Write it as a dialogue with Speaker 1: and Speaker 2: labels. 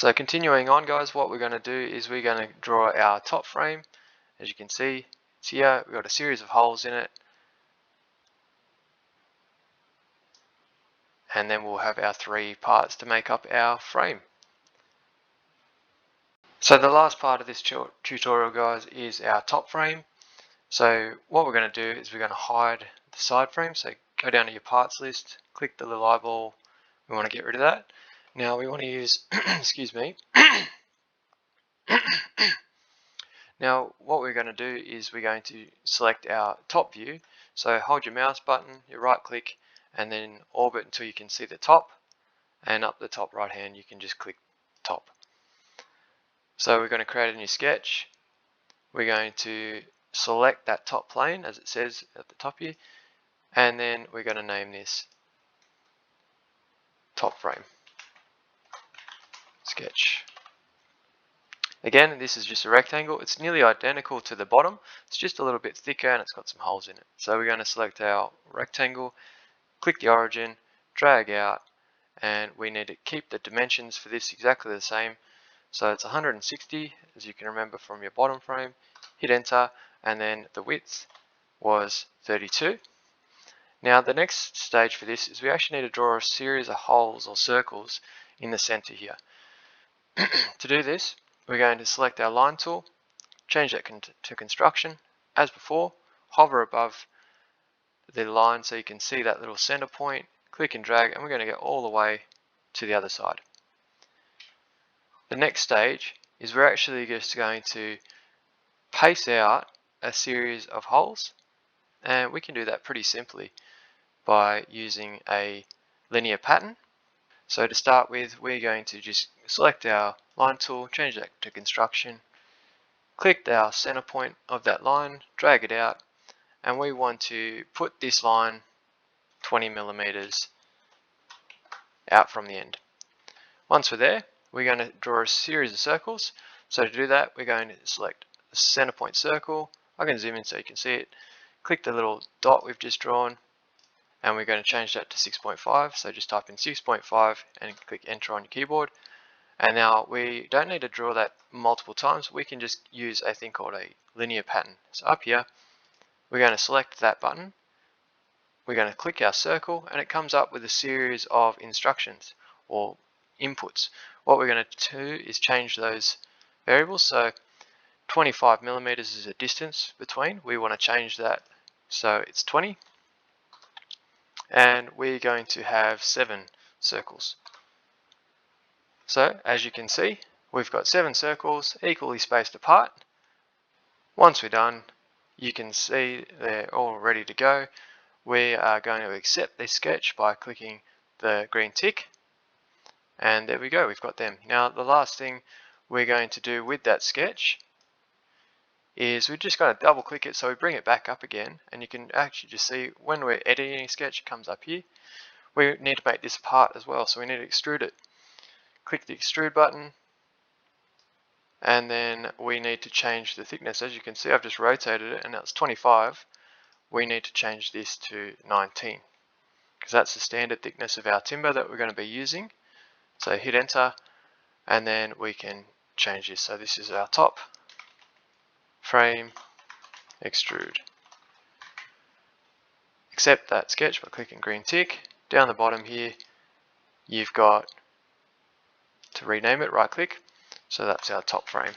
Speaker 1: So continuing on, guys, what we're going to do is we're going to draw our top frame. As you can see, it's here. We've got a series of holes in it, and then we'll have our 3 parts to make up our frame. So the last part of this tutorial, guys, is our top frame. So what we're going to do is we're going to hide the side frame. So go down to your parts list, click the little eyeball. We want to get rid of that. Now we want to use, excuse me. Now what we're going to do is we're going to select our top view. So hold your mouse button, you right click, and then orbit until you can see the top, and up the top right hand you can just click top. So we're going to create a new sketch. We're going to select that top plane as it says at the top here, and then we're going to name this top frame sketch. Again, this is just a rectangle. It's nearly identical to the bottom. It's just a little bit thicker and it's got some holes in it. So we're going to select our rectangle, click the origin, drag out, and we need to keep the dimensions for this exactly the same. So it's 160, as you can remember from your bottom frame. Hit enter, and then the width was 32. Now the next stage for this is we actually need to draw a series of holes or circles in the center here. To do this, we're going to select our line tool, change that to construction. As before, hover above the line so you can see that little center point, click and drag, and we're going to go all the way to the other side. The next stage is we're actually just going to paste out a series of holes, and we can do that pretty simply by using a linear pattern. So to start with, we're going to just select our line tool, change that to construction, click our center point of that line, drag it out, and we want to put this line 20 millimeters out from the end. Once we're there, we're going to draw a series of circles. So to do that, we're going to select a center point circle. I can zoom in so you can see it. Click the little dot we've just drawn, and we're going to change that to 6.5. So just type in 6.5 and click enter on your keyboard. And now we don't need to draw that multiple times. We can just use a thing called a linear pattern. So up here, we're going to select that button. We're going to click our circle, and it comes up with a series of instructions or inputs. What we're going to do is change those variables. So 25 millimeters is a distance between. We want to change that so it's 20. And we're going to have 7 circles. So as you can see, we've got 7 circles equally spaced apart. Once we're done, you can see they're all ready to go. We are going to accept this sketch by clicking the green tick, and there we go, we've got them. Now the last thing we're going to do with that sketch is we're just going to double click it, so we bring it back up again, and you can actually just see when we're editing a sketch, it comes up here. We need to make this part as well, so we need to extrude it. Click the extrude button, and then we need to change the thickness. As you can see, I've just rotated it and now it's 25. We need to change this to 19 because that's the standard thickness of our timber that we're going to be using. So hit enter, and then we can change this. So this is our top frame extrude. Accept that sketch by clicking green tick. Down the bottom here, you've got to rename it, right click. So that's our top frame.